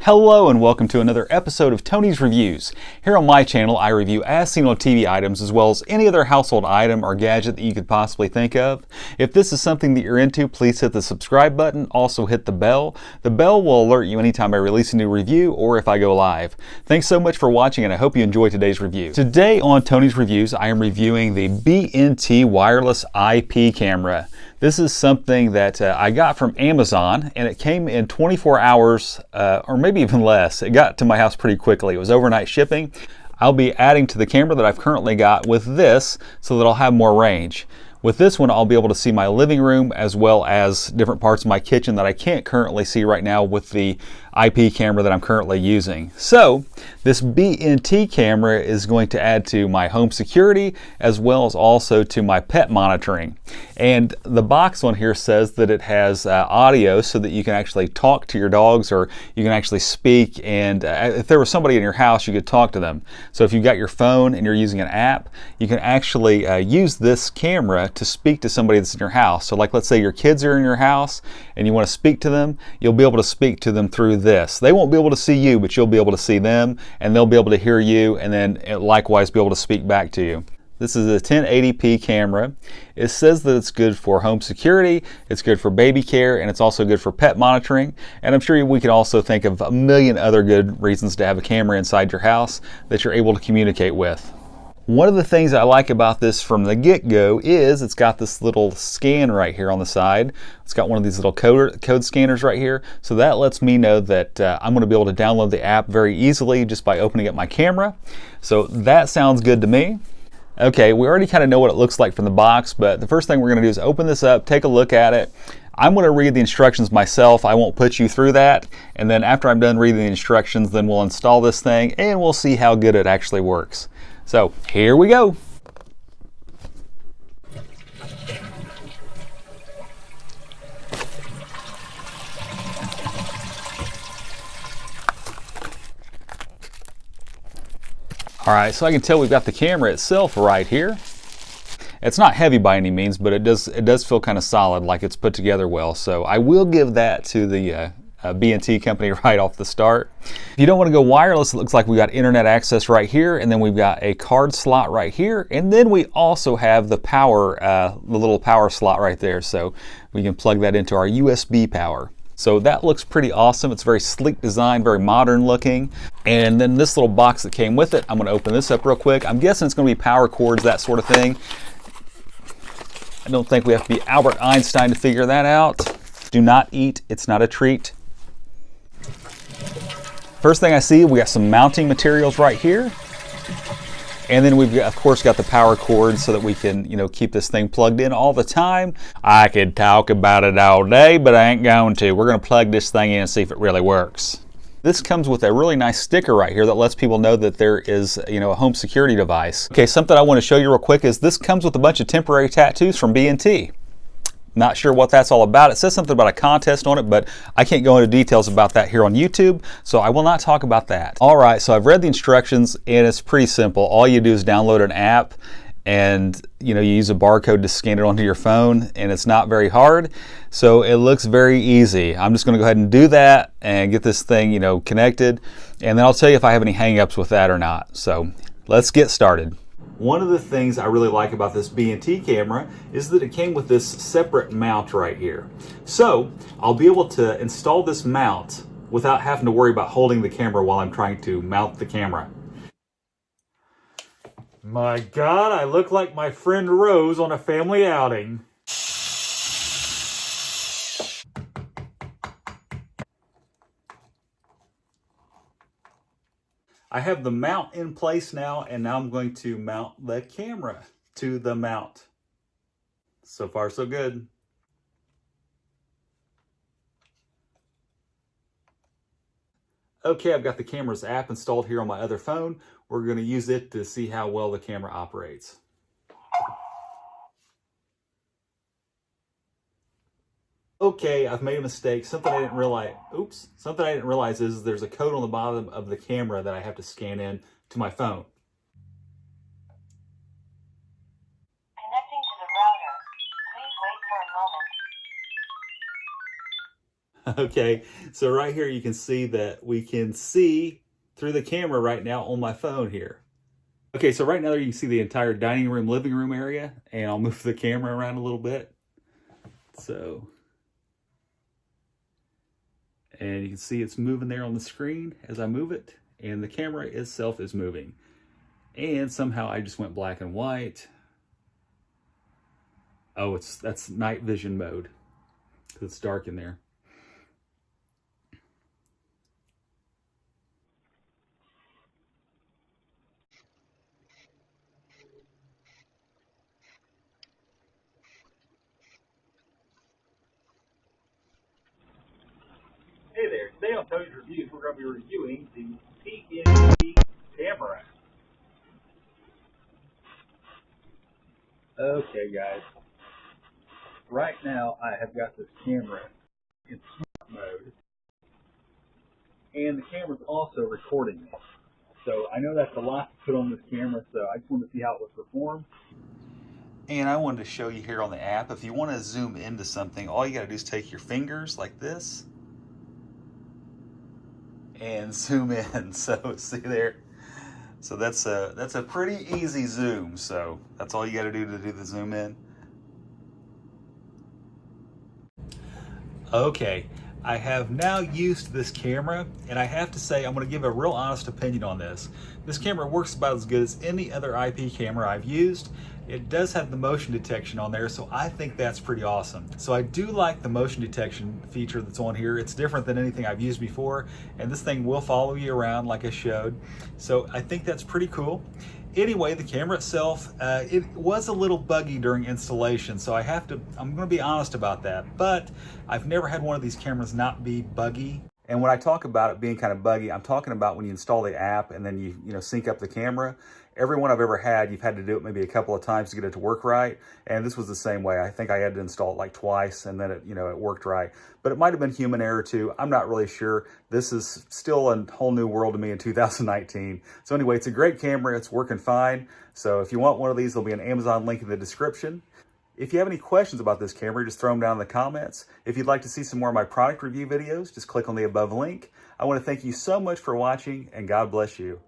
Hello and welcome to another episode of Tony's Reviews. Here on my channel, I review as seen on TV items as well as any other household item or gadget that you could possibly think of. If this is something that you're into, please hit the subscribe button. Also hit the bell. The bell will alert you anytime I release a new review or if I go live. Thanks so much for watching and I hope you enjoy today's review. Today on Tony's Reviews, I am reviewing the BNT wireless IP camera. This is something that I got from Amazon, and it came in 24 hours, or maybe even less. It got to my house pretty quickly. It was overnight shipping. I'll be adding to the camera that I've currently got with this so that I'll have more range. With this one, I'll be able to see my living room as well as different parts of my kitchen that I can't currently see right now with the IP camera that I'm currently using. So this BNT camera is going to add to my home security as well as also to my pet monitoring. And the box on here says that it has audio so that you can actually talk to your dogs or you can actually speak, and if there was somebody in your house, you could talk to them. So if you've got your phone and you're using an app, you can actually use this camera to speak to somebody that's in your house. So like let's say your kids are in your house and you want to speak to them, you'll be able to speak to them through this. They won't be able to see you, but you'll be able to see them and they'll be able to hear you and then likewise be able to speak back to you. This is a 1080p camera. It says that it's good for home security, it's good for baby care, and it's also good for pet monitoring. And I'm sure we can also think of a million other good reasons to have a camera inside your house that you're able to communicate with. One of the things I like about this from the get-go is it's got this little scan right here on the side. It's got one of these little code scanners right here. So that lets me know that I'm going to be able to download the app very easily just by opening up my camera. So that sounds good to me. Okay, we already kind of know what it looks like from the box, but the first thing we're going to do is open this up, take a look at it. I'm going to read the instructions myself. I won't put you through that. And then after I'm done reading the instructions, then we'll install this thing and we'll see how good it actually works. So here we go. All right, so I can tell we've got the camera itself right here. It's not heavy by any means, but it does feel kind of solid, like it's put together well. So I will give that to the BNT company right off the start. If you don't want to go wireless, it looks like we got internet access right here, and then we've got a card slot right here, and then we also have the power, the little power slot right there, so we can plug that into our USB power. So that looks pretty awesome. It's very sleek design, very modern looking. And then this little box that came with it, I'm going to open this up real quick. I'm guessing it's going to be power cords, that sort of thing. I don't think we have to be Albert Einstein to figure that out. Do not eat, it's not a treat. First thing I see, we got some mounting materials right here. And then we've got, of course, got the power cord so that we can, keep this thing plugged in all the time. I could talk about it all day, but I ain't going to. We're going to plug this thing in and see if it really works. This comes with a really nice sticker right here that lets people know that there is, a home security device. Okay, something I want to show you real quick is this comes with a bunch of temporary tattoos from BNT. Not sure what that's all about. It says something about a contest on it, but I can't go into details about that here on YouTube, so I will not talk about that. All right, so I've read the instructions and it's pretty simple. All you do is download an app and you use a barcode to scan it onto your phone, and it's not very hard. So it looks very easy. I'm just going to go ahead and do that and get this thing, connected, and then I'll tell you if I have any hang-ups with that or not. So let's get started. One of the things I really like about this BNT camera is that it came with this separate mount right here. So I'll be able to install this mount without having to worry about holding the camera while I'm trying to mount the camera. My God, I look like my friend Rose on a family outing. I have the mount in place now, and now I'm going to mount the camera to the mount. So far, so good. Okay, I've got the camera's app installed here on my other phone. We're going to use it to see how well the camera operates. Okay, I've made a mistake. Something I didn't realize is there's a code on the bottom of the camera that I have to scan in to my phone. Connecting to the router. Please wait for a moment. Okay, so right here you can see that we can see through the camera right now on my phone here. Okay, so right now you can see the entire dining room, living room area, and I'll move the camera around a little bit. So, and you can see it's moving there on the screen as I move it, and the camera itself is moving. And somehow I just went black and white. Oh, that's night vision mode, because it's dark in there. Hey there, today on Tony's Reviews, we're going to be reviewing the BNT camera. Okay, guys. Right now, I have got this camera in smart mode, and the camera's also recording me. So I know that's a lot to put on this camera, so I just wanted to see how it would perform. And I wanted to show you here on the app, if you want to zoom into something, all you got to do is take your fingers like this and zoom in. So see there? So that's a pretty easy zoom. So that's all you got to do the zoom in. Okay, I have now used this camera, and I have to say I'm going to give a real honest opinion on this. This camera works about as good as any other IP camera I've used. It does have the motion detection on there, so I think that's pretty awesome. So I do like the motion detection feature that's on here. It's different than anything I've used before, and this thing will follow you around like I showed. So I think that's pretty cool. Anyway, the camera itself, it was a little buggy during installation, so I'm going to be honest about that. But I've never had one of these cameras not be buggy. And when I talk about it being kind of buggy, I'm talking about when you install the app and then you sync up the camera. Every one I've ever had, you've had to do it maybe a couple of times to get it to work right. And this was the same way. I think I had to install it like twice, and then it worked right. But it might have been human error too. I'm not really sure. This is still a whole new world to me in 2019. So anyway, it's a great camera. It's working fine. So if you want one of these, there'll be an Amazon link in the description. If you have any questions about this camera, just throw them down in the comments. If you'd like to see some more of my product review videos, just click on the above link. I want to thank you so much for watching, and God bless you.